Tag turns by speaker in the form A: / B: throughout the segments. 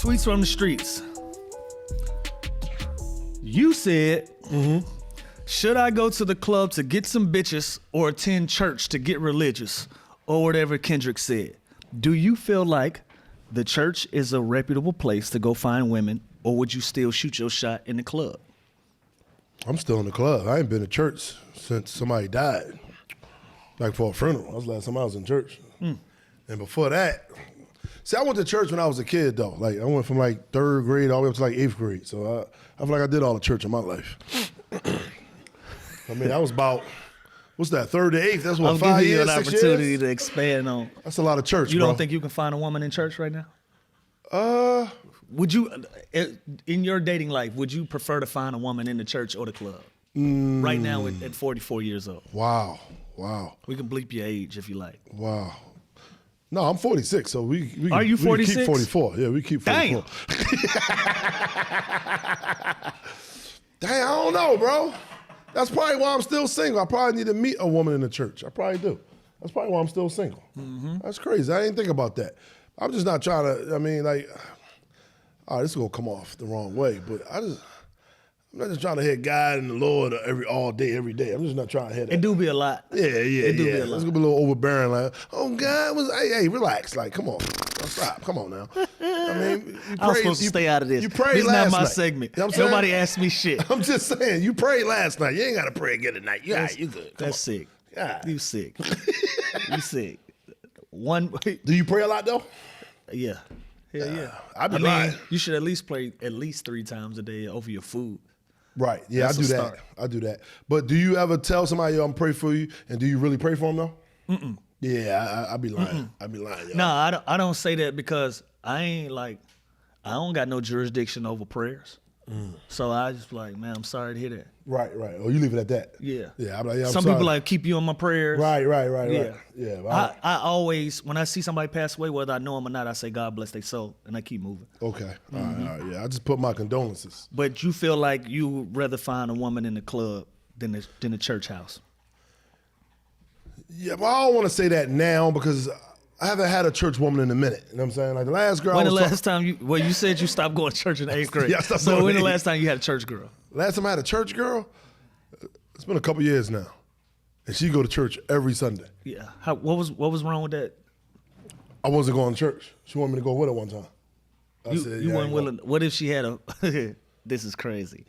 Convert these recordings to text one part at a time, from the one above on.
A: Tweets from the streets. You said, should I go to the club to get some bitches or attend church to get religious? Or whatever Kendrick said. Do you feel like the church is a reputable place to go find women, or would you still shoot your shot in the club?
B: I'm still in the club. I ain't been to church since somebody died. Like for a funeral. That was the last time I was in church. And before that, see, I went to church when I was a kid though. Like I went from like 3rd grade all the way up to like 8th grade. So I feel like I did all the church in my life. I mean, that was about, what's that, 3rd to 8th? That's what,
A: I'm
B: 5
A: giving you
B: years,
A: an
B: 6
A: opportunity
B: years?
A: to expand on.
B: That's a lot of church,
A: You
B: bro.
A: don't think you can find a woman in church right now? Would you, in your dating life, would you prefer to find a woman in the church or the club? Right now at 44 years old.
B: Wow.
A: We can bleep your age if you like.
B: Wow. No, I'm 46, so we
A: Are you 46?
B: We keep 44. Yeah, we keep 44. Dang, I don't know, bro. That's probably why I'm still single. I probably need to meet a woman in the church. I probably do. That's probably why I'm still single. That's crazy. I didn't think about that. I'm just not trying to, I mean, like, all right, this is going to come off the wrong way, but I'm not just trying to hit God and the Lord all day, every day. I'm just not trying to hit that.
A: It do be a lot.
B: Yeah.
A: It do be a lot.
B: It's going to be a little overbearing, like, oh, God, hey, relax. Like, come on. Stop. Come on now. I mean,
A: I'm supposed to stay out of this.
B: You prayed
A: This
B: last
A: is not my
B: night.
A: segment.
B: You know what I'm saying?
A: Nobody asked me shit.
B: I'm just saying, you prayed last night. You ain't got to pray again tonight. You good. Come
A: That's
B: on.
A: sick.
B: God.
A: You sick. You sick.
B: Do you pray a lot, though?
A: Yeah. Hell yeah.
B: I be lying.
A: You should at least pray at least 3 times a day over your food.
B: Right. Yeah,
A: That's
B: I do
A: a
B: that.
A: start.
B: I do that. But do you ever tell somebody, yo, I'm pray for you, and do you really pray for them, though? Yeah, I be lying. I be lying, yo.
A: No, I don't say that because I don't got no jurisdiction over prayers. So I just like, man, I'm sorry to hear that.
B: Right. Oh, you leave it at that?
A: Yeah.
B: Yeah, I'm like, yeah, I'm
A: Some
B: sorry.
A: people like keep you in my prayers.
B: Right.
A: Yeah.
B: Yeah. Right.
A: I always, when I see somebody pass away, whether I know them or not, I say, God bless their soul, and I keep moving.
B: Okay. All right. Yeah, I just put my condolences.
A: But you feel like you would rather find a woman in the club than the church house?
B: Yeah, but I don't want to say that now because I haven't had a church woman in a minute. You know what I'm saying? Like the last girl
A: When the last time you said you stopped going to church in the 8th grade.
B: Yeah, I stopped
A: so
B: going
A: when
B: to
A: the
B: 8th.
A: last time you had a church girl?
B: Last time I had a church girl, it's been a couple years now. And she go to church every Sunday.
A: Yeah. What was wrong with that?
B: I wasn't going to church. She wanted me to go with her one time. I said,
A: You
B: yeah, I
A: weren't
B: ain't
A: willing. What if she had a? This is crazy.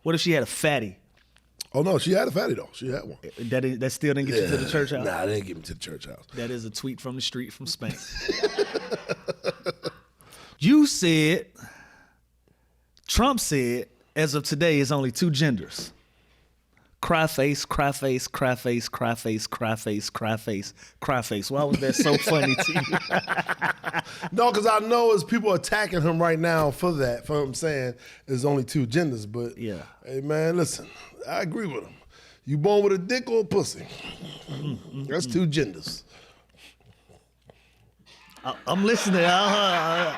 A: What if she had a fatty?
B: Oh no, she had a fatty though. She had one.
A: That still didn't get you to the church house?
B: Nah, they didn't get me to the church house.
A: That is a tweet from the street from Spank. You said, Trump said, as of today, it's only 2 genders. Cry face, cry face, cry face, cry face, cry face, cry face, cry face. Why was that so funny to you?
B: No, because I know it's people attacking him right now for that. For him saying there's only 2 genders. But
A: Yeah.
B: hey man, listen, I agree with him. You born with a dick or a pussy? That's 2 genders.
A: I'm listening.
B: I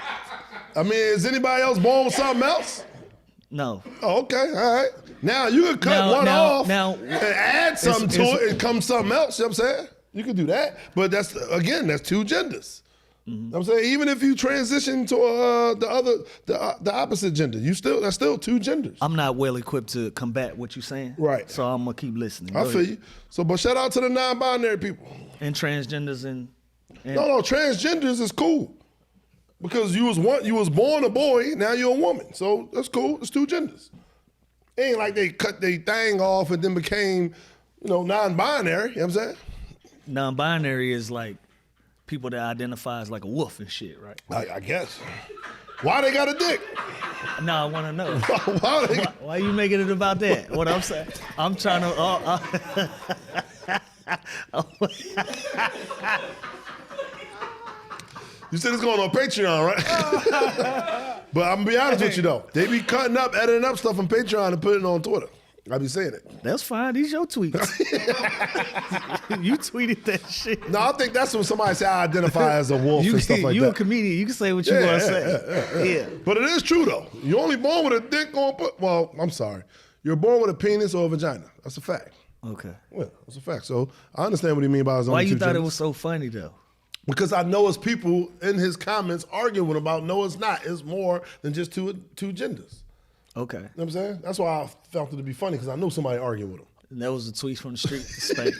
B: mean, is anybody else born with something else?
A: No.
B: Oh, okay, all right. Now you can cut one off and add something to it and come something else, you know what I'm saying? You can do that. But that's 2 genders. You know what I'm saying? Even if you transition to the opposite gender, that's still 2 genders.
A: I'm not well equipped to combat what you're saying.
B: Right.
A: So I'm going to keep listening.
B: I feel you. So, but shout out to the non-binary people.
A: And transgenders and
B: No, transgenders is cool. Because you was born a boy, now you're a woman. So that's cool. It's 2 genders. It ain't like they cut their thing off and then became, non-binary. You know what I'm saying?
A: non-binary is like people that identify as like a wolf and shit, right?
B: I guess. Why they got a dick?
A: No, I want to know.
B: Why
A: Why you making it about that? What I'm saying, I'm trying to.
B: You said it's going on Patreon, right? But I'm gonna be honest with you though. They be cutting up, editing up stuff on Patreon and putting it on Twitter. I be saying it.
A: That's fine. These your tweets. You tweeted that shit.
B: No, I think that's when somebody say I identify as a wolf and stuff like that.
A: You a comedian. You can say what you want to say. Yeah.
B: But it is true though. You're only born with a dick well, I'm sorry. You're born with a penis or a vagina. That's a fact.
A: Okay.
B: Well, that's a fact. So I understand what you mean by his
A: Why
B: only
A: you
B: two
A: thought it
B: genders.
A: was so funny though?
B: Because I know it's people in his comments arguing about, no, it's not. It's more than just two genders.
A: Okay.
B: You know what I'm saying? That's why I felt it to be funny, because I knew somebody arguing with him.
A: And that was a tweet from the street to Spank.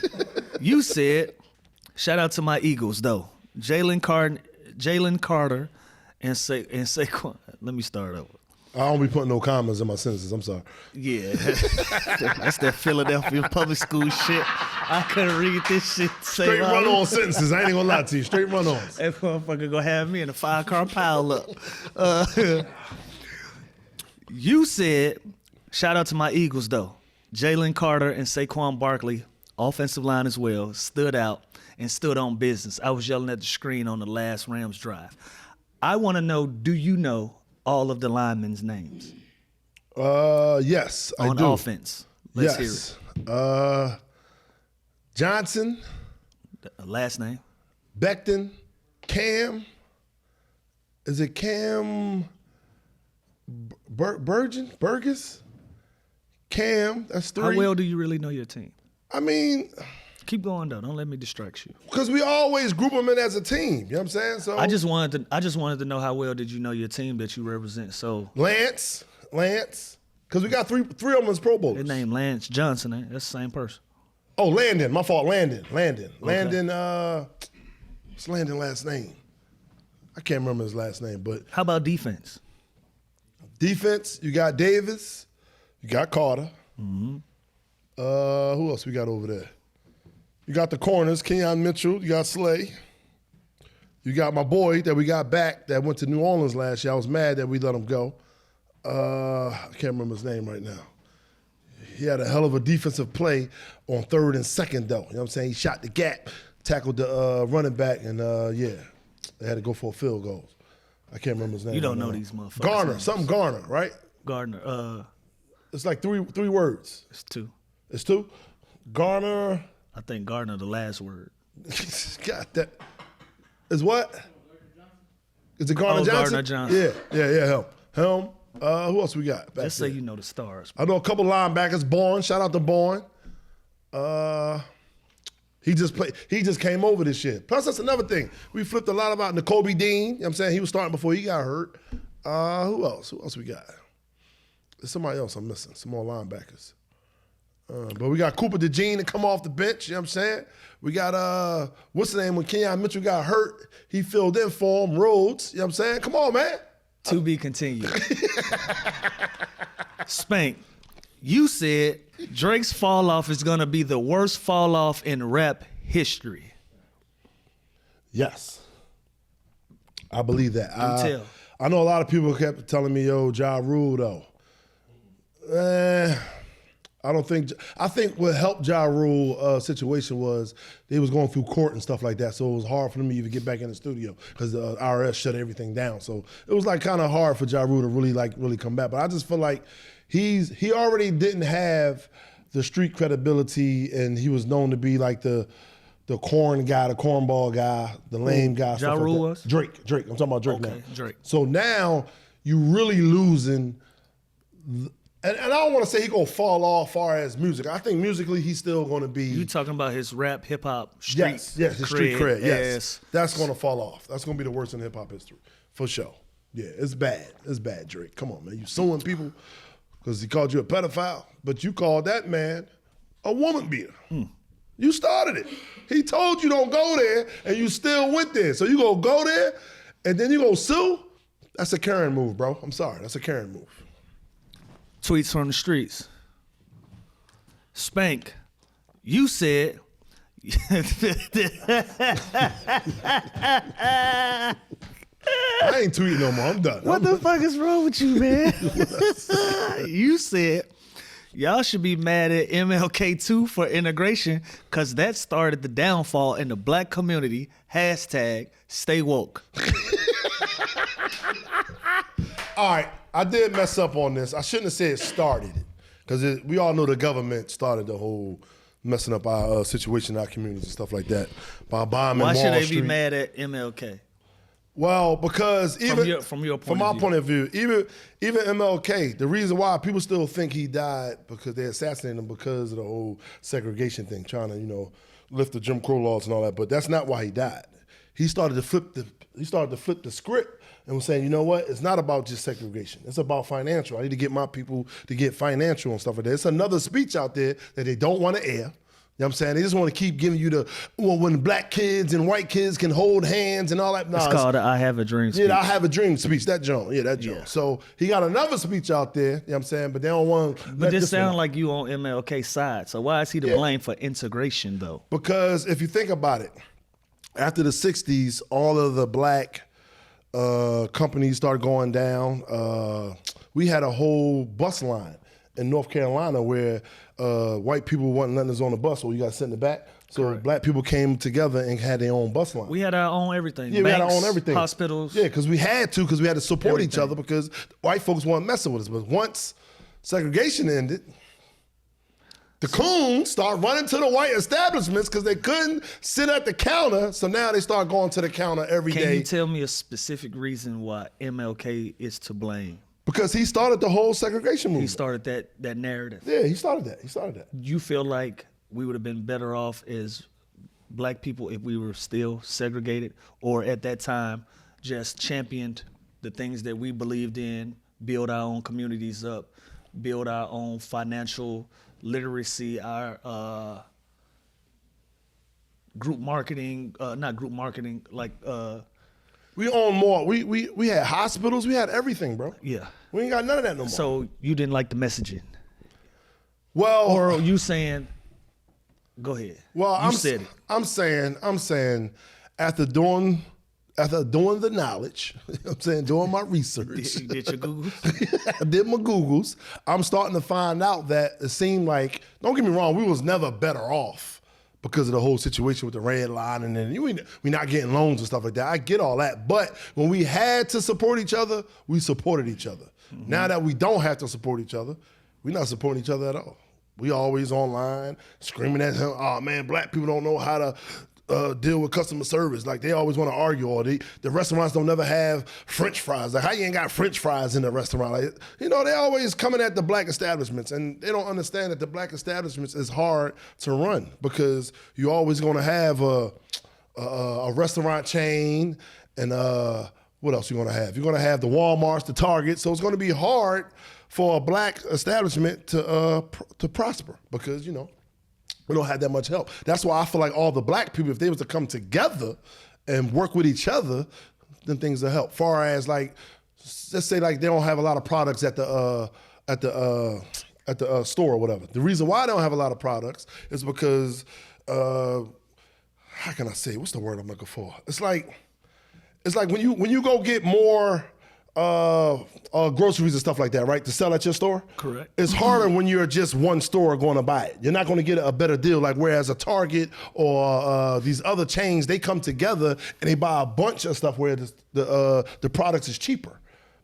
A: You said, shout out to my Eagles, though. Jalen Carter and Saquon. Let me start over.
B: I don't be putting no commas in my sentences. I'm sorry.
A: Yeah. That's that Philadelphia public school shit. I couldn't read this shit.
B: Straight run-on sentences. I ain't gonna lie to you. Straight run-ons.
A: That motherfucker gonna have me in a 5-car pile up. You said, shout out to my Eagles, though. Jalen Carter and Saquon Barkley, offensive line as well, stood out and stood on business. I was yelling at the screen on the last Rams drive. I want to know, do you know all of the linemen's names?
B: Yes, I do.
A: On offense. Let's hear
B: it. Johnson.
A: Last name.
B: Becton. Cam. Is it Cam Burgess? Cam, that's 3.
A: How well do you really know your team?
B: I mean,
A: keep going though. Don't let me distract you.
B: Because we always group them in as a team. You know what I'm saying? So
A: I just wanted to know how well did you know your team that you represent. So
B: Lance, because we got three of them as Pro Bowlers.
A: His name Lance Johnson. That's the same person.
B: Oh, Landon. My fault. Landon.
A: Okay.
B: Landon. What's Landon's last name? I can't remember his last name. But
A: how about defense?
B: Defense. You got Davis. You got Carter.
A: Mm-hmm.
B: Who else we got over there? You got the corners, Kenyon Mitchell. You got Slay. You got my boy that we got back that went to New Orleans last year. I was mad that we let him go. I can't remember his name right now. He had a hell of a defensive play on 3rd and 2nd, though. You know what I'm saying? He shot the gap, tackled the running back, and they had to go for a field goal. I can't remember his name.
A: You don't know these motherfuckers.
B: Garner, something Garner, right?
A: Gardner.
B: It's like three words.
A: It's 2.
B: It's 2? Garner.
A: I think Gardner the last word.
B: God, that is what? Is it Garner Johnson?
A: Gardner Johnson.
B: Yeah, him. Who else we got?
A: Just say you know the stars.
B: I know a couple linebackers. Bourne, shout out to Bourne. He just came over this shit. Plus, that's another thing. We flipped a lot about N'Kobe Dean. You know what I'm saying? He was starting before he got hurt. Who else? Who else we got? There's somebody else I'm missing. Some more linebackers. But we got Cooper DeJean to come off the bench. You know what I'm saying? We got, what's the name? When Kenyon Mitchell got hurt, he filled in for him. Rhodes. You know what I'm saying? Come on, man.
A: To be continued. Spank, you said Drake's fall off is going to be the worst fall off in rap history.
B: Yes. I believe that.
A: I
B: know a lot of people kept telling me, yo, Ja Rule, though. I think what helped Ja Rule situation was they was going through court and stuff like that, so it was hard for them to even get back in the studio because the IRS shut everything down. So it was like kind of hard for Ja Rule to really come back. But I just feel like he already didn't have the street credibility, and he was known to be like the corn guy, the cornball guy, the lame guy.
A: Ja Rule was?
B: Drake. I'm talking about Drake now.
A: Drake.
B: So now you really losing. And I don't want to say he gonna fall off far as music. I think musically he's still gonna be.
A: You talking about his rap, hip hop, street?
B: Yes, his street cred.
A: Yes,
B: that's gonna fall off. That's gonna be the worst in hip hop history for sure. Yeah, it's bad. It's bad, Drake. Come on, man. You suing people because he called you a pedophile, but you called that man a woman beater. You started it. He told you don't go there, and you still went there. So you gonna go there, and then you gonna sue? That's a Karen move, bro. I'm sorry. That's a Karen move.
A: Tweets from the streets. Spank, you said.
B: I ain't tweeting no more. I'm done.
A: What the fuck is wrong with you, man? You said y'all should be mad at MLK2 for integration because that started the downfall in the black community. Hashtag stay woke.
B: All right, I did mess up on this. I shouldn't have said started it because we all know the government started the whole messing up our situation in our communities and stuff like that by bombing Wall Street.
A: Why should they be mad at MLK?
B: Well, because even
A: from
B: my point of view, even MLK, the reason why people still think he died because they assassinated him because of the whole segregation thing, trying to lift the Jim Crow laws and all that. But that's not why he died. he started to flip the script and was saying, you know what? It's not about just segregation. It's about financial. I need to get my people to get financial and stuff like that. It's another speech out there that they don't want to air. You know what I'm saying? They just want to keep giving you when black kids and white kids can hold hands and all that.
A: It's called the I Have a Dream speech.
B: Yeah, the I Have a Dream speech. That joint. Yeah, that joint. Yeah. So he got another speech out there, you know what I'm saying? But they don't want to.
A: But this sounds like you on MLK's side. So why is he to blame for integration, though?
B: Because if you think about it, after the 60s, all of the black companies started going down. We had a whole bus line in North Carolina where white people wasn't letting us on the bus, so you got to sit in the back. So Correct. Black people came together and had their own bus line.
A: We had our own everything.
B: Yeah, Banks, we had our own everything.
A: Hospitals.
B: Yeah, because we had to support each other because white folks weren't messing with us. But once segregation ended, the coons start running to the white establishments because they couldn't sit at the counter. So now they start going to the counter every day.
A: Can you tell me a specific reason why MLK is to blame?
B: Because he started the whole segregation movement.
A: He started that narrative.
B: Yeah, he started that.
A: You feel like we would have been better off as black people if we were still segregated, or at that time just championed the things that we believed in, build our own communities up, build our own financial literacy, our group marketing, not group marketing, like
B: we own more. We had hospitals. We had everything, bro.
A: Yeah.
B: We ain't got none of that no more.
A: So you didn't like the messaging?
B: Well,
A: or you saying? Go ahead.
B: Well,
A: you said it.
B: I'm saying after doing the knowledge, you know what I'm saying, doing my research.
A: You did your Googles?
B: I did my Googles. I'm starting to find out that it seemed like, don't get me wrong, we was never better off because of the whole situation with the red line and then we not getting loans and stuff like that. I get all that. But when we had to support each other, we supported each other. Mm-hmm. Now that we don't have to support each other, we're not supporting each other at all. We always online screaming at him, oh man, black people don't know how to deal with customer service. Like they always want to argue, or the restaurants don't never have French fries. Like how you ain't got French fries in the restaurant? Like, you know, they always coming at the black establishments, and they don't understand that the black establishments is hard to run because you're always going to have a restaurant chain, and what else you going to have? You're going to have the Walmarts, the Targets. So it's going to be hard for a black establishment to prosper because, you know, we don't have that much help. That's why I feel like all the black people, if they was to come together and work with each other, then things will help. Far as like, let's say like they don't have a lot of products at the store or whatever. The reason why they don't have a lot of products is because, how can I say? What's the word I'm looking for? It's like when you go get more groceries and stuff like that, right, to sell at your store.
A: Correct.
B: It's harder when you're just one store going to buy it. You're not going to get a better deal. Like whereas a Target or these other chains, they come together and they buy a bunch of stuff where the products is cheaper.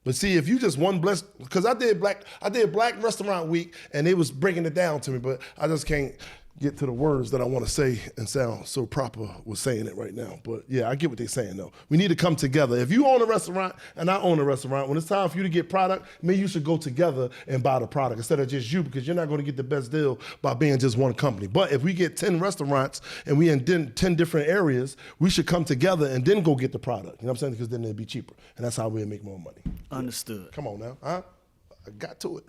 B: But see, if you just one blessed, because I did Black Restaurant Week and they was breaking it down to me, but I just can't get to the words that I want to say and sound so proper with saying it right now. But yeah, I get what they're saying though. We need to come together. If you own a restaurant and I own a restaurant, when it's time for you to get product, maybe you should go together and buy the product instead of just you, because you're not going to get the best deal by being just one company. But if we get 10 restaurants and we in 10 different areas, we should come together and then go get the product. You know what I'm saying? Because then it'd be cheaper. And that's how we'll make more money.
A: Understood.
B: Yeah. Come on now. Huh? I got to it.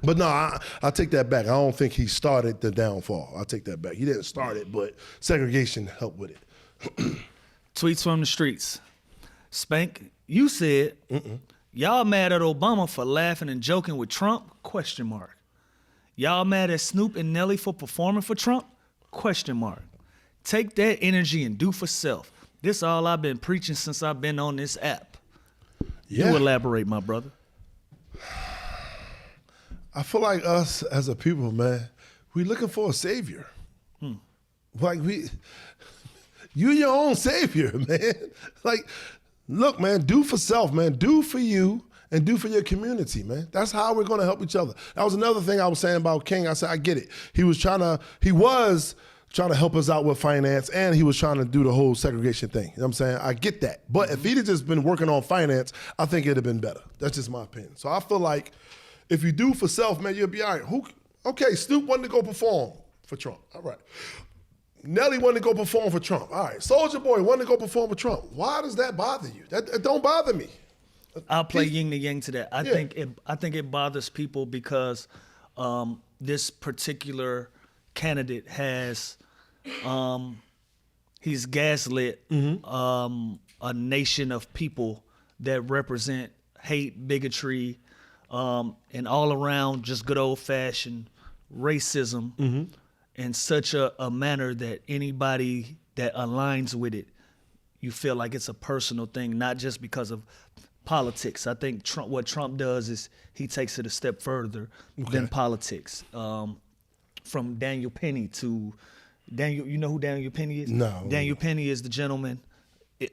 B: But no, I take that back. I don't think he started the downfall. I take that back. He didn't start it, but segregation helped with it.
A: Tweets from the streets. Spank, you said, y'all mad at Obama for laughing and joking with Trump? ? Y'all mad at Snoop and Nelly for performing for Trump? ? Take that energy and do for self. This all I've been preaching since I've been on this app.
B: Yeah.
A: You elaborate, my brother.
B: I feel like us as a people, man, we looking for a savior. Like you your own savior, man. Like, look, man, do for self, man. Do for you and do for your community, man. That's how we're gonna help each other. That was another thing I was saying about King. I said, I get it. He was trying to help us out with finance, and he was trying to do the whole segregation thing. You know what I'm saying? I get that. But if he'd have just been working on finance, I think it'd have been better. That's just my opinion. So I feel like if you do for self, man, you'll be all right. Okay, Snoop wanted to go perform for Trump. All right. Nelly wanted to go perform for Trump. All right, Soulja Boy wanted to go perform for Trump. Why does that bother you? That don't bother me.
A: I'll play yin to yang to that. I think it bothers people because this particular candidate has he's gaslit a nation of people that represent hate, bigotry, and all around just good old fashioned racism in such a manner that anybody that aligns with it, you feel like it's a personal thing, not just because of politics. I think what Trump does is he takes it a step further than politics. From Daniel Penny to Daniel, you know who Daniel Penny is?
B: No.
A: Daniel Penny is the gentleman,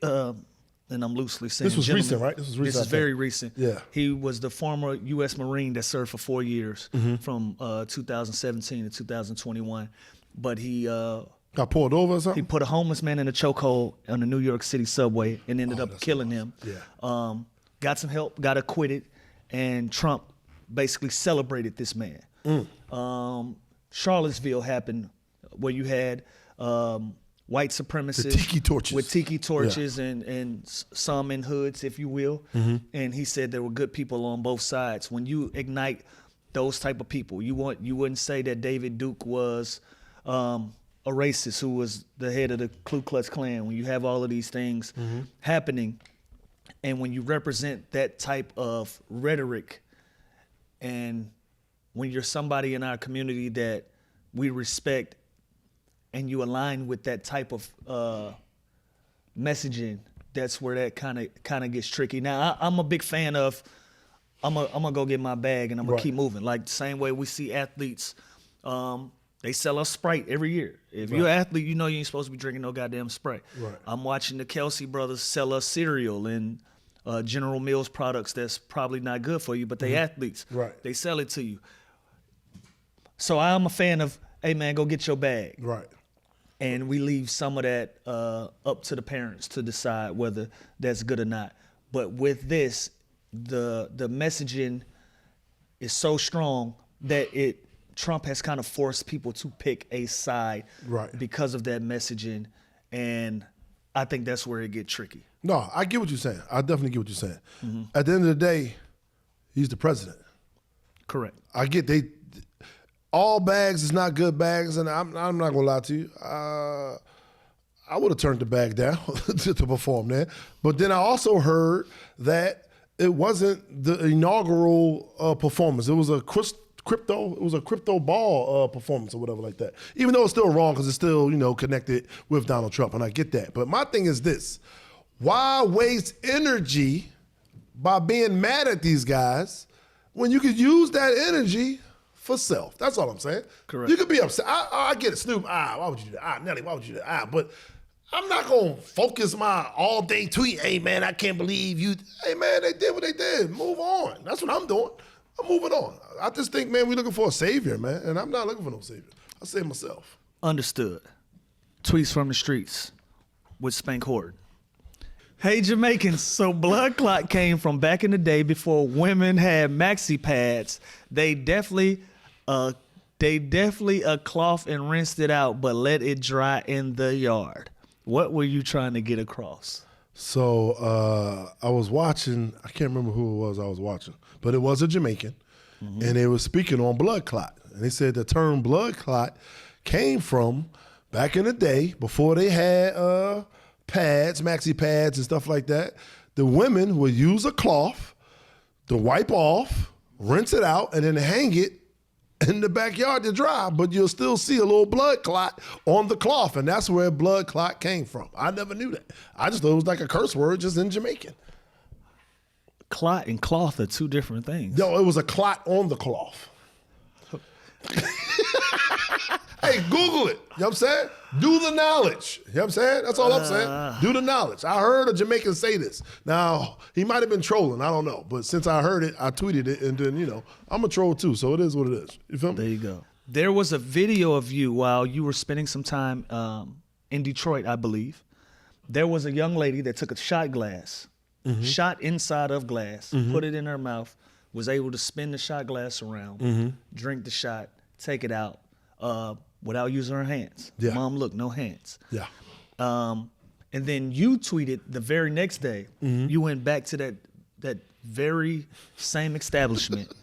A: and I'm loosely saying
B: this was recent, right? This
A: is very recent.
B: Yeah.
A: He was the former U.S. Marine that served for 4 years from 2017 to 2021. But he
B: got pulled over or something?
A: He put a homeless man in a chokehold on the New York City subway and ended up killing him.
B: Yeah.
A: Got some help, got acquitted, and Trump basically celebrated this man. Charlottesville happened where you had white supremacists
B: The tiki torches.
A: with tiki torches and some in hoods, if you will. And he said there were good people on both sides. When you ignite those type of people, you wouldn't say that David Duke was a racist who was the head of the Ku Klux Klan. When you have all of these things happening, and when you represent that type of rhetoric, and when you're somebody in our community that we respect, and you align with that type of messaging, that's where that kind of gets tricky. Now, I'm a big fan of, I'm gonna go get my bag and I'm gonna keep moving. Like the same way we see athletes, they sell us Sprite every year. If you're an athlete, you know you ain't supposed to be drinking no goddamn Sprite.
B: Right.
A: I'm watching the Kelsey brothers sell us cereal and General Mills products that's probably not good for you, but they athletes.
B: Right.
A: They sell it to you. So I'm a fan of, hey man, go get your bag.
B: Right.
A: And we leave some of that up to the parents to decide whether that's good or not. But with this, the messaging is so strong that Trump has kind of forced people to pick a side because of that messaging, and I think that's where it gets tricky.
B: No, I get what you're saying. I definitely get what you're saying. At the end of the day, he's the president.
A: Correct.
B: I get all bags is not good bags, and I'm not gonna lie to you. I would have turned the bag down to perform there. But then I also heard that it wasn't the inaugural performance. It was a crypto ball performance or whatever like that. Even though it's still wrong because it's still, connected with Donald Trump, and I get that. But my thing is this: why waste energy by being mad at these guys when you could use that energy for self? That's all I'm saying.
A: Correct.
B: You could be upset. I get it, Snoop. Why would you do that? Nelly, why would you do that? But I'm not gonna focus my all day tweet. Hey man, I can't believe you. Hey man, they did what they did. Move on. That's what I'm doing. I'm moving on. I just think, man, we're looking for a savior, man, and I'm not looking for no savior. I save myself.
A: Understood. Tweets from the streets with Spank Horton. Hey Jamaicans, so blood clot came from back in the day before women had maxi pads. They definitely cloth and rinsed it out, but let it dry in the yard. What were you trying to get across?
B: So I was watching, I can't remember who it was I was watching, but it was a Jamaican, and they were speaking on blood clot. And they said the term blood clot came from back in the day before they had pads, maxi pads and stuff like that. The women would use a cloth to wipe off, rinse it out, and then hang it in the backyard to dry, but you'll still see a little blood clot on the cloth, and that's where blood clot came from. I never knew that. I just thought it was like a curse word just in Jamaican.
A: Clot and cloth are two different things.
B: No, it was a clot on the cloth. Hey, Google it. You know what I'm saying? Do the knowledge. You know what I'm saying? That's all I'm saying. Do the knowledge. I heard a Jamaican say this. Now, he might have been trolling. I don't know. But since I heard it, I tweeted it. And then, I'm a troll too. So it is what it is. You feel me?
A: There you go. There was a video of you while you were spending some time in Detroit, I believe. There was a young lady that took a shot glass, shot inside of glass, put it in her mouth, was able to spin the shot glass around, drink the shot, take it out. without using her hands.
B: Yeah.
A: Mom, look, no hands.
B: Yeah.
A: And then you tweeted the very next day, you went back to that very same establishment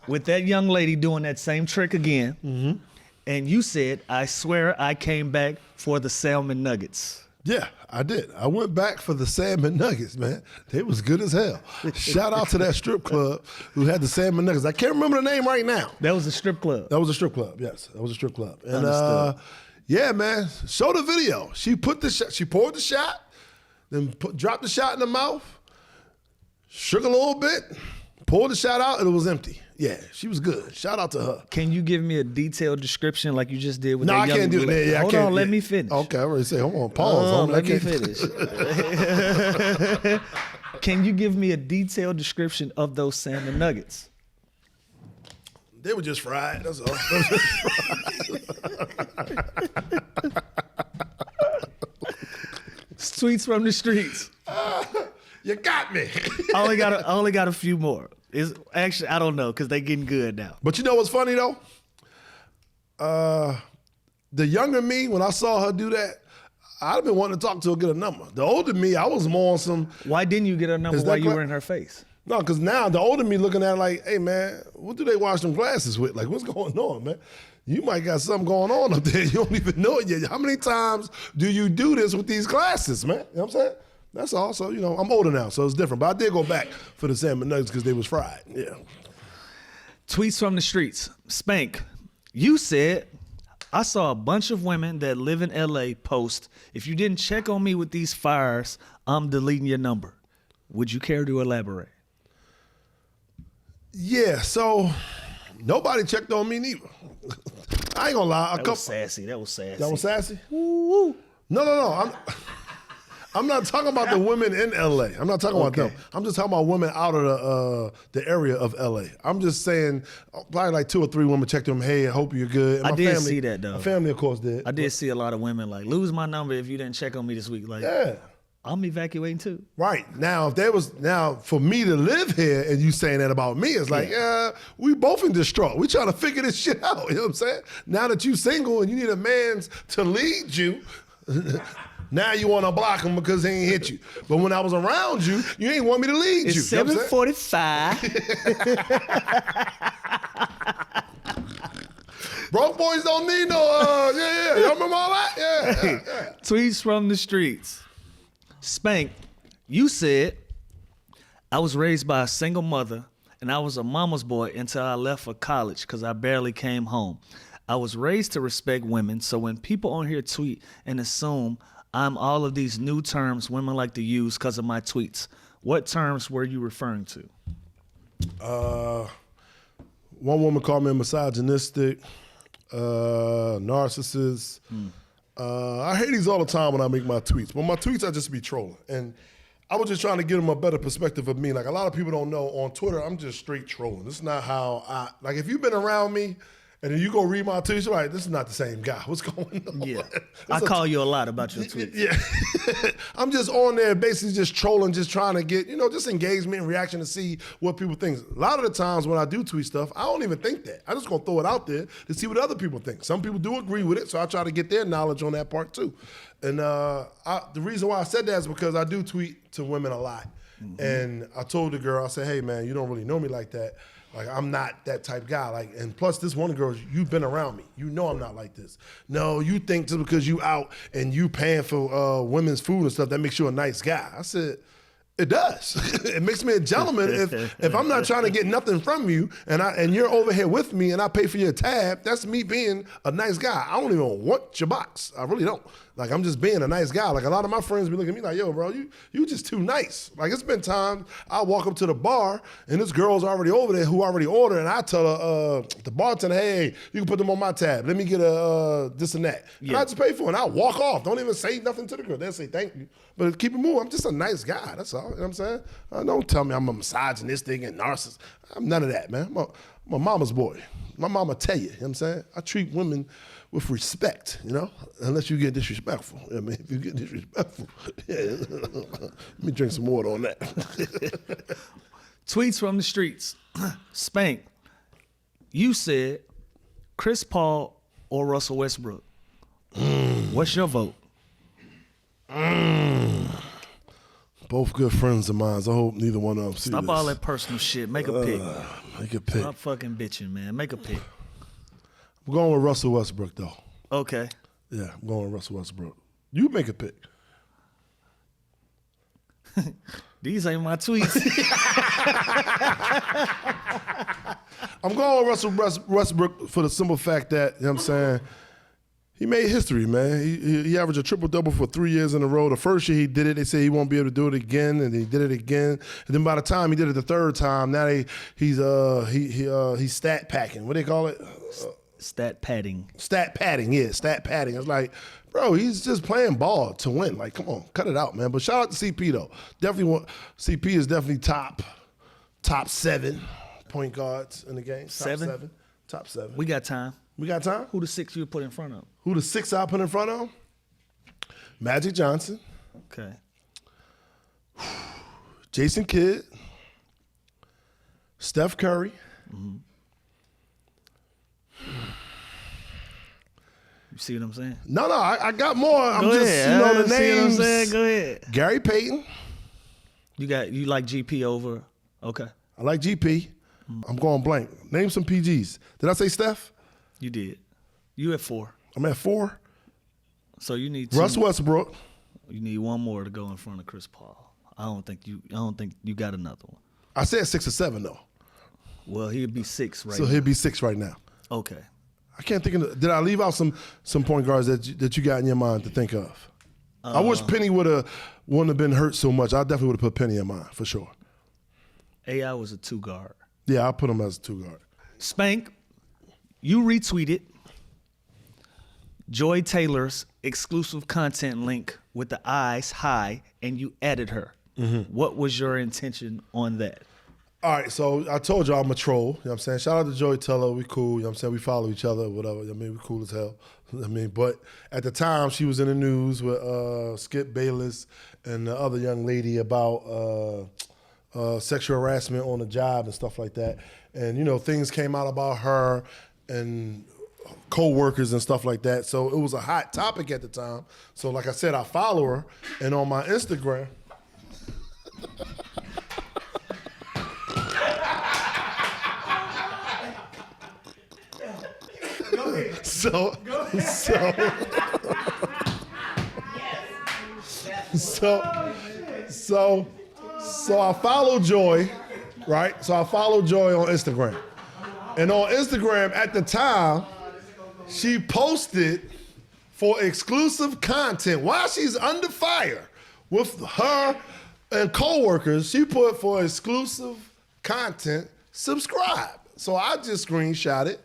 A: with that young lady doing that same trick again. And you said, I swear I came back for the salmon nuggets.
B: Yeah, I did. I went back for the salmon nuggets, man. They was good as hell. Shout out to that strip club who had the salmon nuggets. I can't remember the name right now.
A: That was a strip club.
B: That was a strip club, yes. That was a strip club. And
A: Understood.
B: yeah, man, show the video. She poured the shot, then dropped the shot in the mouth, shook a little bit, poured the shot out, and it was empty. Yeah, she was good. Shout out to her.
A: Can you give me a detailed description like you just did with that young
B: No, I can't do that. Yeah,
A: Hold on, let me finish.
B: Okay, I already say, hold on, pause.
A: Let me finish. Can you give me a detailed description of those salmon nuggets?
B: They were just fried, that's all.
A: Tweets from the streets.
B: You got me.
A: I only got a few more. Actually, I don't know because they getting good now.
B: But you know what's funny though? The younger me, when I saw her do that, I'd have been wanting to talk to her, get a number. The older me, I was more on some.
A: Why didn't you get her number while you were in her face?
B: No, because now the older me looking at her like, hey man, what do they wash them glasses with? Like, what's going on, man? You might got something going on up there. You don't even know it yet. How many times do you do this with these glasses, man? You know what I'm saying? That's all. So, you know, I'm older now, so it's different. But I did go back for the salmon nuggets because they was fried. Yeah.
A: Tweets from the streets. Spank, you said, I saw a bunch of women that live in LA post, if you didn't check on me with these fires, I'm deleting your number. Would you care to elaborate?
B: Yeah, so nobody checked on me neither. I ain't gonna lie.
A: That was sassy. That was sassy.
B: That was sassy?
A: Woo.
B: No. I'm not talking about the women in LA. I'm not talking about them. I'm just talking about women out of the area of LA. I'm just saying, probably like 2 or 3 women checked them. Hey, I hope you're good. And
A: I did see that though.
B: My family, of course, did.
A: I did see a lot of women like, lose my number if you didn't check on me this week. Like,
B: Yeah.
A: I'm evacuating too.
B: Right. Now, if there was, for me to live here and you saying that about me, it's like, we both in distraught. We trying to figure this shit out. You know what I'm saying? Now that you single and you need a man to lead you, now you want to block him because he ain't hit you. But when I was around you, you ain't want me to lead you.
A: It's 7:45.
B: Broke boys don't need no, Y'all remember all that? Yeah.
A: Tweets from the streets. Spank, you said, I was raised by a single mother and I was a mama's boy until I left for college because I barely came home. I was raised to respect women, so when people on here tweet and assume I'm all of these new terms women like to use because of my tweets, what terms were you referring to?
B: One woman called me misogynistic, narcissist. I hear these all the time when I make my tweets, but my tweets I just be trolling. And I was just trying to give them a better perspective of me. Like a lot of people don't know, on Twitter, I'm just straight trolling. This is not how like if you've been around me and then you go read my tweets, you're like, this is not the same guy. What's going on?
A: Yeah. I call you a lot about your tweets.
B: Yeah. I'm just on there basically just trolling, just trying to get, just engagement and reaction to see what people think. A lot of the times when I do tweet stuff, I don't even think that. I just gonna throw it out there to see what other people think. Some people do agree with it, so I try to get their knowledge on that part too. And the reason why I said that is because I do tweet to women a lot. Mm-hmm. And I told the girl, I said, hey man, you don't really know me like that. Like, I'm not that type guy. Like, and plus this one girl, you've been around me. You know I'm not like this. No, you think just because you out and you paying for women's food and stuff, that makes you a nice guy. I said, it does. It makes me a gentleman if I'm not trying to get nothing from you and you're over here with me and I pay for your tab, that's me being a nice guy. I don't even want your box. I really don't. Like, I'm just being a nice guy. Like, a lot of my friends be looking at me like, yo, bro, you just too nice. Like, it's been times I walk up to the bar and this girl's already over there who already ordered, and I tell her, the bartender, hey, you can put them on my tab. Let me get this and that. Yeah. And I just pay for it, and I walk off. Don't even say nothing to the girl. They'll say thank you. But keep it moving. I'm just a nice guy. That's all. You know what I'm saying? Don't tell me I'm a misogynistic and narcissist. I'm none of that, man. I'm a mama's boy. My mama tell you, you know what I'm saying? I treat women with respect, unless you get disrespectful. I mean, if you get disrespectful, let me drink some water on that.
A: Tweets from the streets. Spank, you said Chris Paul or Russell Westbrook? What's your vote?
B: Both good friends of mine. I hope neither one of them see
A: Stop
B: this.
A: all that personal shit. Make a pick.
B: Make a pick.
A: Stop fucking bitching, man. Make a pick.
B: I'm going with Russell Westbrook, though.
A: Okay.
B: Yeah, I'm going with Russell Westbrook. You make a pick.
A: These ain't my tweets.
B: I'm going with Russell Westbrook for the simple fact that, you know what I'm saying, he made history, man. He averaged a triple-double for 3 years in a row. The first year he did it, they said he won't be able to do it again, and he did it again. And then by the time he did it the third time, now he's stat packing. What do they call it?
A: Stat padding.
B: Stat padding, yeah, stat padding. It's like, bro, he's just playing ball to win. Like, come on, cut it out, man. But shout out to CP though. CP is definitely top 7 point guards in the game. Top seven.
A: We got time.
B: We got time?
A: Who the 6 you would put in front of?
B: Who the 6 I put in front of? Magic Johnson.
A: Okay.
B: Jason Kidd. Steph Curry.
A: Mm-hmm. You see what I'm saying?
B: No, I got more. I'm
A: Go
B: just,
A: ahead.
B: the names.
A: See what I'm saying? Go ahead.
B: Gary Payton.
A: You like GP over? Okay.
B: I like GP. I'm going blank. Name some PGs. Did I say Steph?
A: You did. You at 4.
B: I'm at 4.
A: So you need 2.
B: Russ Westbrook.
A: You need one more to go in front of Chris Paul. I don't think you got another one.
B: I said 6 or 7 though.
A: Well, he'd be 6 right
B: So
A: now.
B: he'll be 6 right now.
A: Okay.
B: I can't think of. Did I leave out some point guards that you got in your mind to think of? I wish Penny wouldn't have been hurt so much. I definitely would have put Penny in mind for sure.
A: AI was a 2 guard.
B: Yeah, I put him as a 2 guard.
A: Spank, you retweeted Joy Taylor's exclusive content link with the eyes high, and you added her. Mm-hmm. What was your intention on that?
B: All right, so I told you I'm a troll. You know what I'm saying? Shout out to Joy Taylor. We cool. You know what I'm saying? We follow each other, whatever. I mean, we cool as hell. I mean, but at the time, she was in the news with Skip Bayless and the other young lady about sexual harassment on the job and stuff like that. And, things came out about her and co-workers and stuff like that. So it was a hot topic at the time. So like I said, I follow her. And on my Instagram... So I follow Joy, right? So I follow Joy on Instagram. And on Instagram at the time, she posted for exclusive content while she's under fire with her and coworkers. She put for exclusive content, subscribe. So I just screenshot it.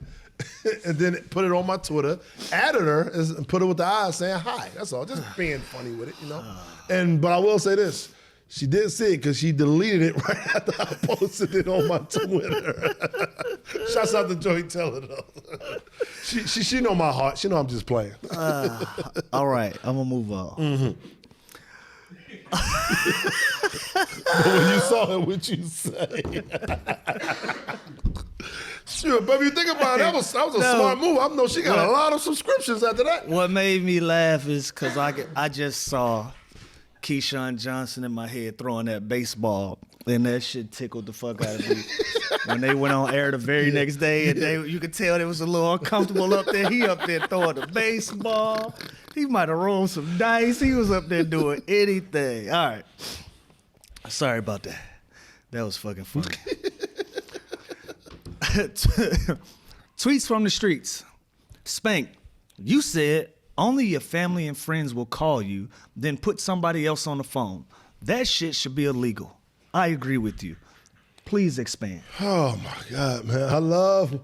B: And then put it on my Twitter, added her, and put it with the eyes saying hi. That's all, just being funny with it, But I will say this, she did see it because she deleted it right after I posted it on my Twitter. Shouts out to Joey Taylor though. She know my heart. She know I'm just playing.
A: All right, I'm gonna move on.
B: Mm-hmm. But when you saw it, what you say? Sure, but if you think about it, that was a smart move. I know she got a lot of subscriptions after that.
A: What made me laugh is because I just saw Keyshawn Johnson in my head throwing that baseball, and that shit tickled the fuck out of me. When they went on air the very next day, and you could tell it was a little uncomfortable up there. He up there throwing the baseball. He might have rolled some dice. He was up there doing anything. All right. Sorry about that. That was fucking funny. Tweets from the streets. Spank, you said only your family and friends will call you, then put somebody else on the phone. That shit should be illegal. I agree with you. Please expand.
B: Oh my God, man. I love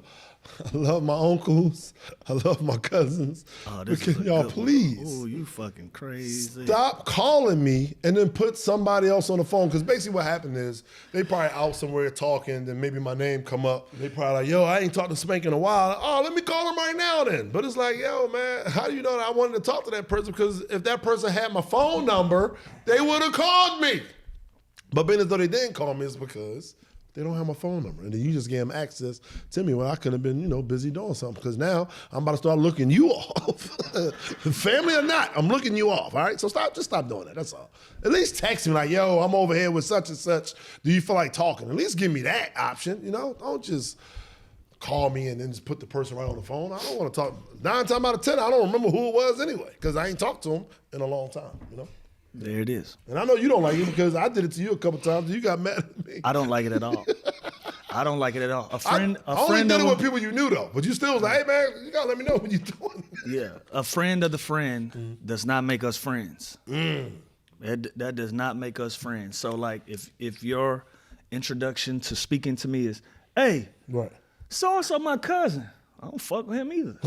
B: my uncles. I love my cousins.
A: Oh, this
B: Can y'all please
A: Oh, you fucking crazy.
B: stop calling me and then put somebody else on the phone? Because basically what happened is they probably out somewhere talking, then maybe my name come up. They probably like, yo, I ain't talked to Spank in a while. Oh, let me call him right now then. But it's like, yo, man, how do you know that I wanted to talk to that person? Because if that person had my phone number, they would have called me. But being as though they didn't call me is because They don't have my phone number. And then you just gave them access to me when I could have been, busy doing something. Because now I'm about to start looking you off. Family or not, I'm looking you off, all right? So just stop doing that, that's all. At least text me like, yo, I'm over here with such and such. Do you feel like talking? At least give me that option, Don't just call me and then just put the person right on the phone. I don't want to talk. 9 times out of 10, I don't remember who it was anyway because I ain't talked to them in a long time,
A: There it is.
B: And I know you don't like it because I did it to you a couple times and you got mad at me.
A: I don't like it at all. I don't like it at all.
B: I only did it with people you knew though, but you still was like, hey man, you gotta let me know what you're doing.
A: Yeah, a friend of the friend does not make us friends. That does not make us friends. So like, if your introduction to speaking to me is, hey,
B: right,
A: so and so my cousin, I don't fuck with him either.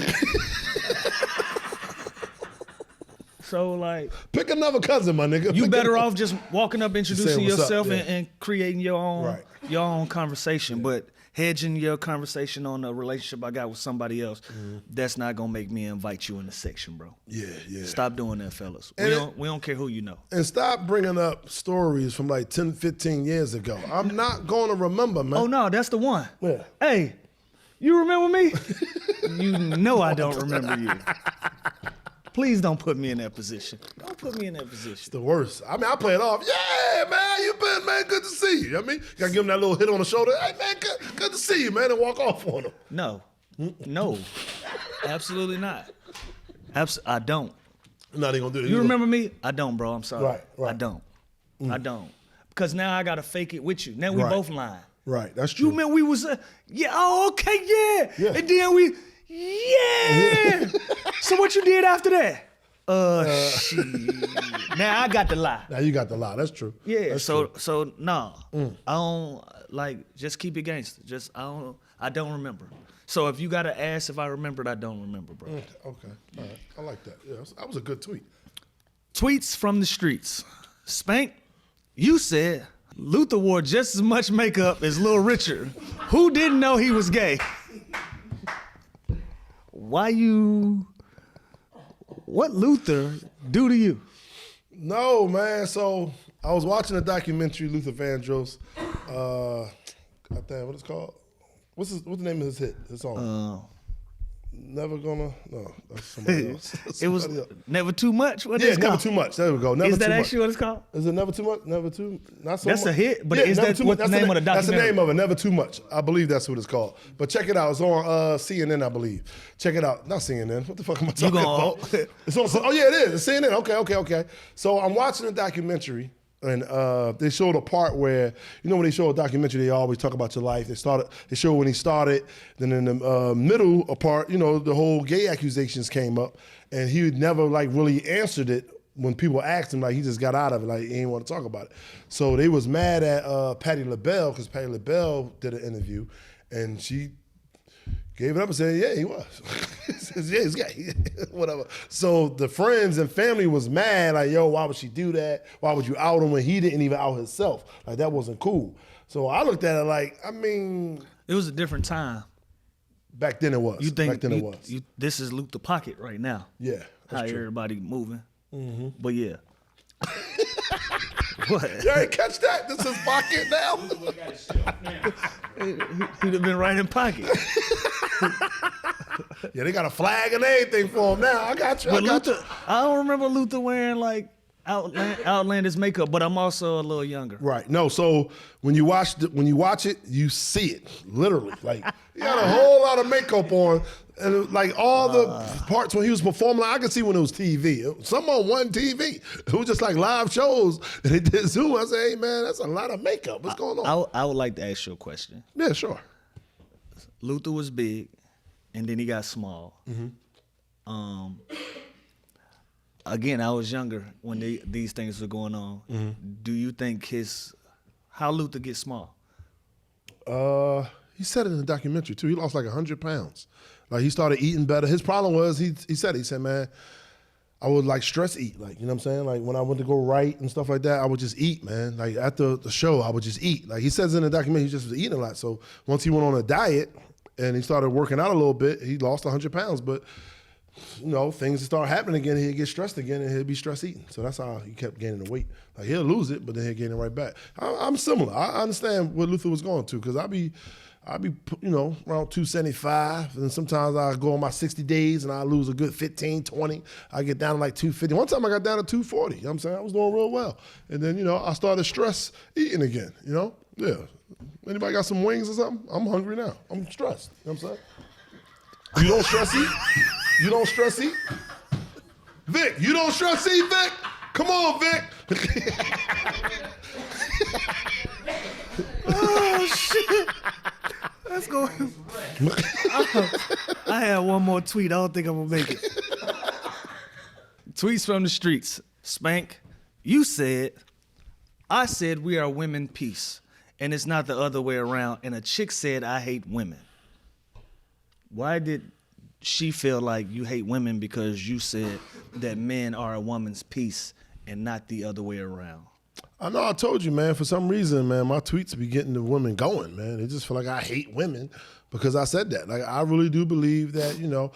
A: So like,
B: pick another cousin, my nigga.
A: You better off just walking up, introducing yourself,
B: yeah.
A: and creating your own conversation. Yeah. But hedging your conversation on a relationship I got with somebody else, that's not gonna make me invite you in the section, bro.
B: Yeah.
A: Stop doing that, fellas. We don't care who you know.
B: And stop bringing up stories from like 10, 15 years ago. I'm not gonna remember, man.
A: Oh no, that's the one.
B: Yeah.
A: Hey, you remember me? You know I don't remember you. Please don't put me in that position. Don't put me in that position.
B: It's the worst. I mean, I play it off. Yeah, man, you been, man, good to see you. You gotta give him that little hit on the shoulder. Hey, man, good to see you, man, and walk off on him.
A: No, absolutely not. I don't.
B: I'm not even gonna do it.
A: You remember me? I don't, bro. I'm sorry.
B: Right.
A: I don't. I don't. Because now I gotta fake it with you. Now we both lying.
B: Right, that's true.
A: You meant we was, okay, yeah. And then we, yeah. So what you did after that? Shit. Now I got the lie.
B: Now you got the lie. That's true.
A: Yeah.
B: That's
A: so
B: true.
A: no, I don't just keep it gangster. I don't remember. So if you gotta ask if I remembered, I don't remember, bro.
B: Okay. All right. I like that. Yeah, that was a good tweet.
A: Tweets from the streets. Spank, you said Luther wore just as much makeup as Little Richard. Who didn't know he was gay? What Luther do to you?
B: No, man. So I was watching a documentary, Luther Vandross. What it's called? What's the name of his song? Never Gonna. No, that's somebody else.
A: It was Never Too Much.
B: Never Too Much. There we go. Never
A: Is that
B: too
A: actually
B: much.
A: what it's called?
B: Is it Never Too Much? Never Too. Not so
A: That's
B: much.
A: a hit, but
B: yeah,
A: is that what the name of the documentary?
B: That's the name of it. Never Too Much. I believe that's what it's called. But check it out. It's on CNN, I believe. Check it out. Not CNN. What the fuck am I talking about? It's on. Oh yeah, it is. It's CNN. Okay. So I'm watching a documentary. And they showed a part where, when they show a documentary, they always talk about your life. They show when he started. Then in the middle part, the whole gay accusations came up, and he never really answered it when people asked him. He just got out of it. He didn't want to talk about it. So they was mad at Patti LaBelle because Patti LaBelle did an interview, and she gave it up and said, yeah, he was. Yeah, he's gay. Whatever. So the friends and family was mad, yo, why would she do that? Why would you out him when he didn't even out himself? That wasn't cool. So I looked at it
A: it was a different time.
B: Back then it was.
A: You think
B: back then it was.
A: This is Luke the Pocket right now.
B: Yeah.
A: How
B: true.
A: everybody moving. Mm-hmm. But yeah. What?
B: You ain't catch that? This is Pocket now?
A: He'd have been right in Pocket.
B: Yeah, they got a flag and everything for him now. I got you.
A: But I don't remember Luther wearing outlandish makeup, but I'm also a little younger.
B: Right. No, so when you watch it, you see it, literally. He had a whole lot of makeup on. And all the parts when he was performing, I could see when it was TV. Some on one TV. It was just live shows. And they did Zoom. I said, hey, man, that's a lot of makeup. What's going on?
A: I would like to ask you a question.
B: Yeah, sure.
A: Luther was big, and then he got small. Mm-hmm. Again, I was younger when these things were going on. Mm-hmm. Do you think how Luther get small?
B: He said it in the documentary too. He lost 100 pounds. He started eating better. His problem was he said, man, I would stress eat. You know what I'm saying? When I went to go write and stuff like that, I would just eat, man. After the show, I would just eat. He says in the documentary, he just was eating a lot. So once he went on a diet and he started working out a little bit, he lost 100 pounds. But you know, things start happening again, he'll get stressed again, and he'll be stress eating. So that's how he kept gaining the weight. Like, he'll lose it, but then he'll gain it right back. I'm similar. I understand what Luther was going to, because I be, you know, around 275, and sometimes I go on my 60 days and I lose a good 15, 20. I get down to like 250. One time I got down to 240. You know what I'm saying? I was doing real well. And then, you know, I started stress eating again, you know? Yeah. Anybody got some wings or something? I'm hungry now. I'm stressed. You know what I'm saying? You don't stress eat? You don't stress eat? Vic, you don't stress eat, Vic? Come on, Vic.
A: Oh, shit. Let's go. I had one more tweet. I don't think I'm going to make it. Tweets from the streets. Spank, you said, I said we are women peace, and it's not the other way around. And a chick said, I hate women. Why did she feel like you hate women because you said that men are a woman's peace and not the other way around?
B: I know I told you, man, for some reason, man, my tweets be getting the women going, man. They just feel like I hate women because I said that. Like, I really do believe that, you know,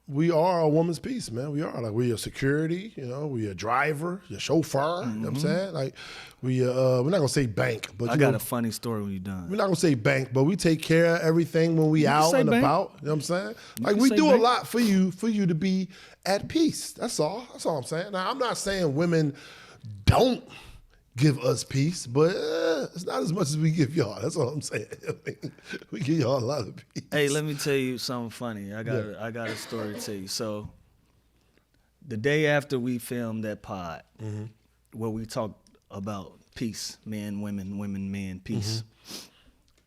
B: we are a woman's piece, man. We are. Like, we're your security, you know, we're your driver, your chauffeur, you know what I'm saying? Like, we're not going to say bank, but
A: I got a funny story when you're done.
B: We're not going to say bank, but we take care of everything when we out and
A: bank.
B: about, you know what I'm saying? Like, we do
A: bank.
B: a lot for you to be at peace. That's all. That's all I'm saying. Now, I'm not saying women don't give us peace, but it's not as much as we give y'all. That's all I'm saying. I mean, we give y'all a lot of peace.
A: Hey, let me tell you something funny. I got a story to tell you. So, the day after we filmed that pod, where we talked about peace, men, women, women, men, peace,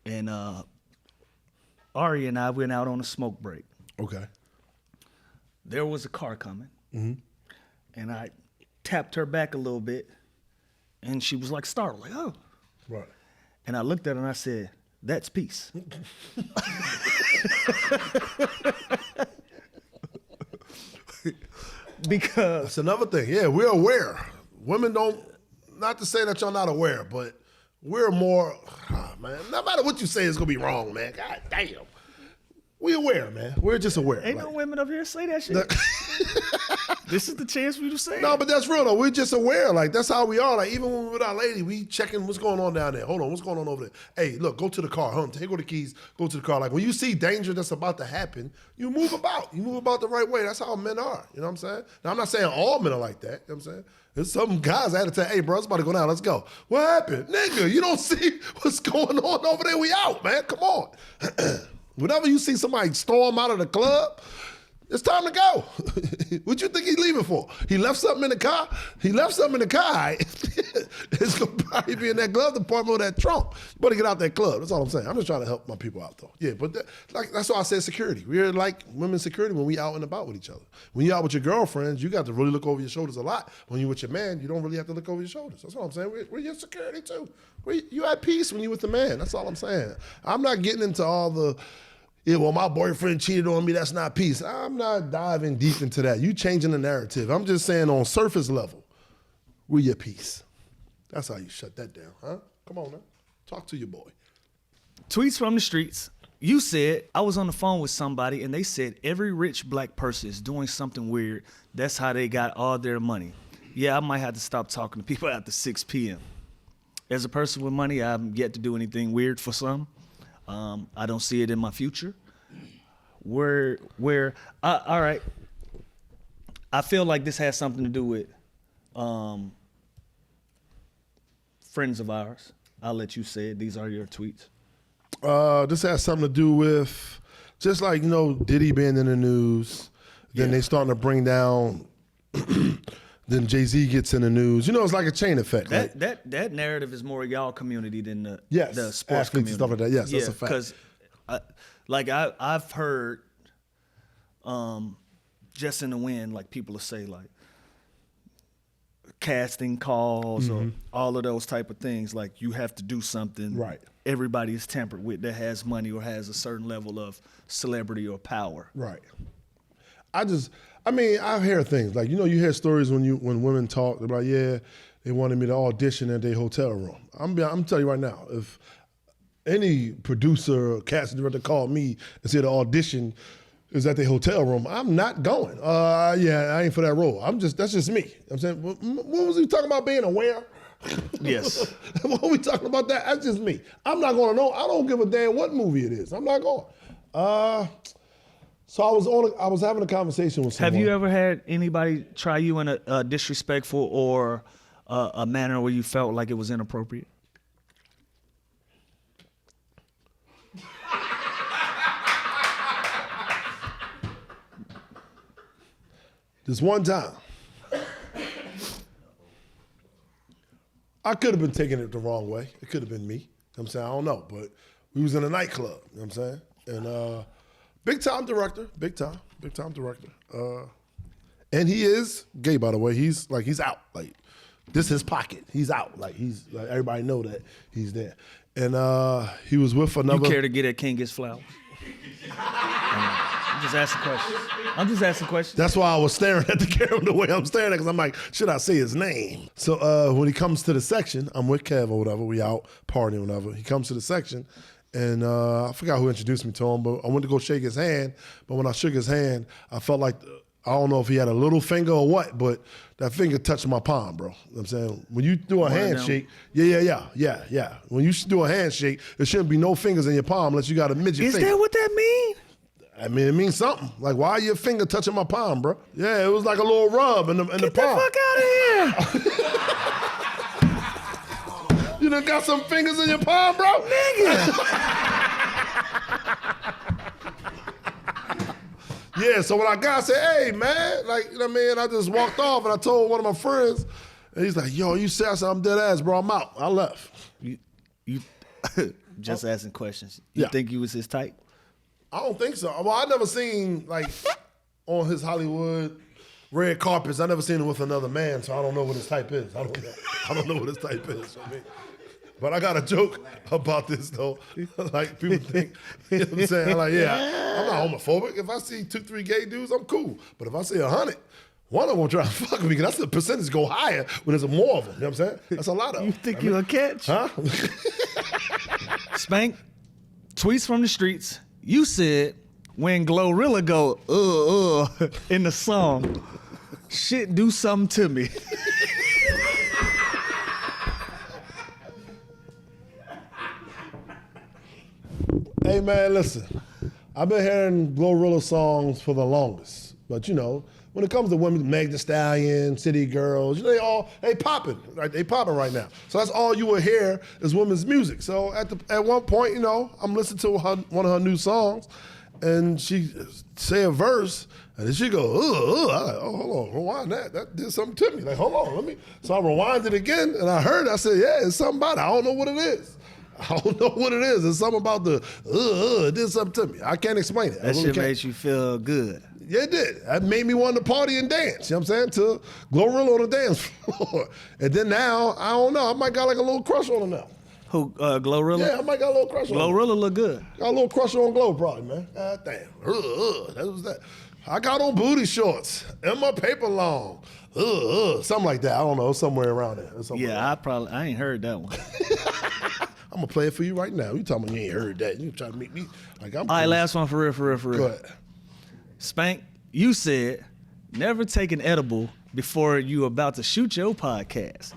A: and Ari and I went out on a smoke break.
B: Okay.
A: There was a car coming, and I tapped her back a little bit. And she was like startled, like, oh.
B: Right.
A: And I looked at her and I said, that's peace. Because
B: that's another thing. Yeah, we're aware. Women don't, not to say that y'all not aware, but we're more, man, no matter what you say, it's going to be wrong, man. God damn. We aware, man. We're just aware.
A: Ain't no women up here say that shit. This is the chance for you to say
B: No,
A: it.
B: but that's real though. We're just aware. Like, that's how we are. Like, even when we're with our lady, we checking what's going on down there. Hold on, what's going on over there? Hey, look, go to the car. Take the keys, go to the car. Like, when you see danger that's about to happen, you move about. You move about the right way. That's how men are. You know what I'm saying? Now, I'm not saying all men are like that. You know what I'm saying? There's some guys I had to tell, hey, bro, it's about to go down. Let's go. What happened? Nigga, you don't see what's going on over there. We out, man. Come on. Whenever you see somebody storm out of the club, it's time to go. What you think he's leaving for? He left something in the car? He left something in the car. It's going to probably be in that glove department or that trunk. You better get out that club. That's all I'm saying. I'm just trying to help my people out, though. Yeah, but that's why I said security. We're like women's security when we out and about with each other. When you're out with your girlfriends, you got to really look over your shoulders a lot. When you're with your man, you don't really have to look over your shoulders. That's all I'm saying. We're your security, too. You at peace when you're with the man. That's all I'm saying. I'm not getting into all the, yeah, well, my boyfriend cheated on me, that's not peace. I'm not diving deep into that. You changing the narrative. I'm just saying on surface level, we're your peace. That's how you shut that down, huh? Come on, man. Talk to your boy.
A: Tweets from the streets. You said, I was on the phone with somebody and they said every rich black person is doing something weird. That's how they got all their money. Yeah, I might have to stop talking to people after 6 p.m. As a person with money, I haven't yet to do anything weird for some. I don't see it in my future. All right. I feel like this has something to do with friends of ours. I'll let you say it. These are your tweets.
B: This has something to do with just like, you know, Diddy being in the news. Then they starting to bring down. Then Jay-Z gets in the news. You know, it's like a chain effect.
A: That narrative is more y'all community than the sports
B: athletes
A: community.
B: And stuff like that. Yes, that's a fact.
A: Because, I've heard, just in the wind, like people will say, like casting calls or all of those type of things. Like you have to do something.
B: Right.
A: Everybody is tampered with that has money or has a certain level of celebrity or power.
B: Right. I hear things like, you know, you hear stories when women talk, they're like, yeah, they wanted me to audition at their hotel room. I'm telling you right now, if any producer or casting director called me and said to audition is at the hotel room, I'm not going. Yeah, I ain't for that role. That's just me. I'm saying, what was he talking about being aware?
A: Yes.
B: What are we talking about that? That's just me. I'm not going to know. I don't give a damn what movie it is. I'm not going. So I was having a conversation with someone.
A: Have you ever had anybody try you in a disrespectful or a manner where you felt like it was inappropriate?
B: This one time, I could have been taking it the wrong way. It could have been me. You know what I'm saying? I don't know. But we was in a nightclub. You know what I'm saying? And big time director. Big time director. And he is gay, by the way. He's out. Like, this is his pocket. He's out. Like, everybody know that he's there. And he was with another.
A: You care to get at King Gets Flowers? I'm just asking questions.
B: That's why I was staring at the camera the way I'm staring at, because I'm like, should I say his name? So when he comes to the section, I'm with Kev or whatever, we out partying or whatever. He comes to the section, and I forgot who introduced me to him, but I went to go shake his hand. But when I shook his hand, I felt like, I don't know if he had a little finger or what, but that finger touched my palm, bro. You know what I'm saying? When you do a handshake, yeah. When you do a handshake, there shouldn't be no fingers in your palm unless you got a midget finger.
A: Is that what that mean?
B: I mean, it means something. Like, why your finger touching my palm, bro? Yeah, it was like a little rub in the palm.
A: Get the fuck out of here.
B: You done got some fingers in your palm, bro?
A: Nigga.
B: Yeah, so when I got, I said, hey, man, like, you know what I mean? I just walked off and I told one of my friends, and he's like, yo, you said, I said, I'm dead ass, bro, I'm out. I left.
A: You just asking questions. You think you was his type?
B: I don't think so. Well, I never seen, like, on his Hollywood red carpets, I never seen him with another man, so I don't know what his type is. I don't know what his type is. I mean, but I got a joke about this, though. Like, people think, you know what I'm saying? I'm like, yeah, I'm not homophobic. If I see 2-3 gay dudes, I'm cool. But if I see 100, one of them try to fuck me, because that's the percentage go higher when there's more of them. You know what I'm saying? That's a lot of them.
A: You think you a catch?
B: Huh?
A: Spank, tweets from the streets. You said when Glorilla go, in the song, shit do something to me.
B: Hey, man, listen. I've been hearing Glorilla songs for the longest. But, you know, when it comes to women, Meg Thee Stallion, City Girls, they popping. Right? They popping right now. So that's all you will hear is women's music. So at one point, you know, I'm listening to one of her new songs, and she say a verse, and then she go, I'm like, oh, hold on, rewind that. That did something to me. Like, hold on, let me. So I rewind it again, and I heard it. I said, yeah, it's something about it. I don't know what it is. I don't know what it is. It's something about the, it did something to me. I can't explain it.
A: That shit made you feel good.
B: Yeah, it did. That made me want to party and dance, you know what I'm saying, to Glorilla on the dance floor. And then now, I don't know, I might got like a little crush on her now.
A: Who, Glorilla?
B: Yeah, I might got a little crush on her.
A: Glorilla look good.
B: Got a little crush on Glow probably, man. God damn. That was that. I got on booty shorts and my paper long. Something like that. I don't know, somewhere around there.
A: Yeah, I ain't heard that one.
B: I'm gonna play it for you right now. You talking about you ain't heard that. You trying to make me like I'm.
A: All right, last one for real.
B: Go ahead.
A: Spank, you said never take an edible before you about to shoot your podcast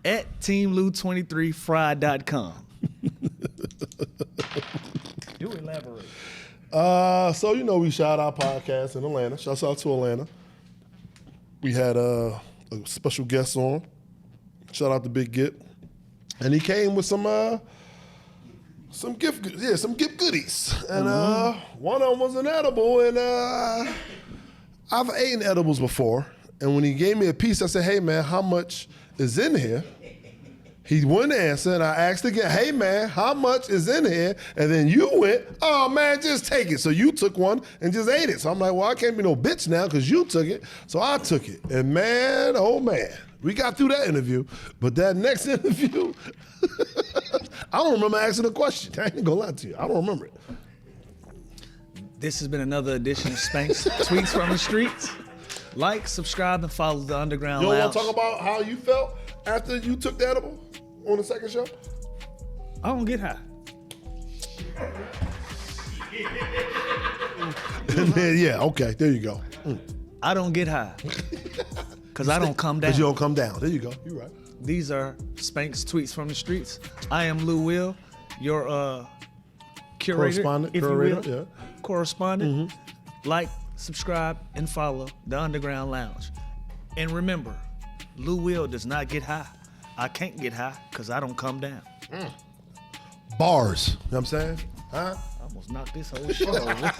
A: at teamlou23fry.com. You elaborate.
B: So you know we shot our podcast in Atlanta. Shouts out to Atlanta. We had a special guest on. Shout out to Big Gip, and he came with some gift goodies, and one of them was an edible, and I've eaten edibles before, and when he gave me a piece, I said, hey man, how much is in here? He wouldn't answer, and I asked again, hey man, how much is in here? And then you went, oh man, just take it. So you took one and just ate it. So I'm like, well, I can't be no bitch now because you took it. So I took it, and man, oh man, we got through that interview, but that next interview, I don't remember asking a question. I ain't gonna lie to you. I don't remember it.
A: This has been another edition of Spank's Tweets from the Streets. Like, subscribe, and follow the Underground Lounge.
B: You want to talk about how you felt after you took the edible on the second show?
A: I don't get high.
B: And then, yeah, okay, there you go.
A: I don't get high because I don't come down.
B: Because you don't come down. There you go. You're right.
A: These are Spank's tweets from the streets. I am Lou Will, your curator,
B: Correspondent,
A: if you
B: curator,
A: will.
B: yeah.
A: Correspondent. Like, subscribe, and follow the Underground Lounge. And remember, Lou Will does not get high. I can't get high because I don't come down.
B: Bars. You know what I'm saying? Huh?
A: I almost knocked this whole show over.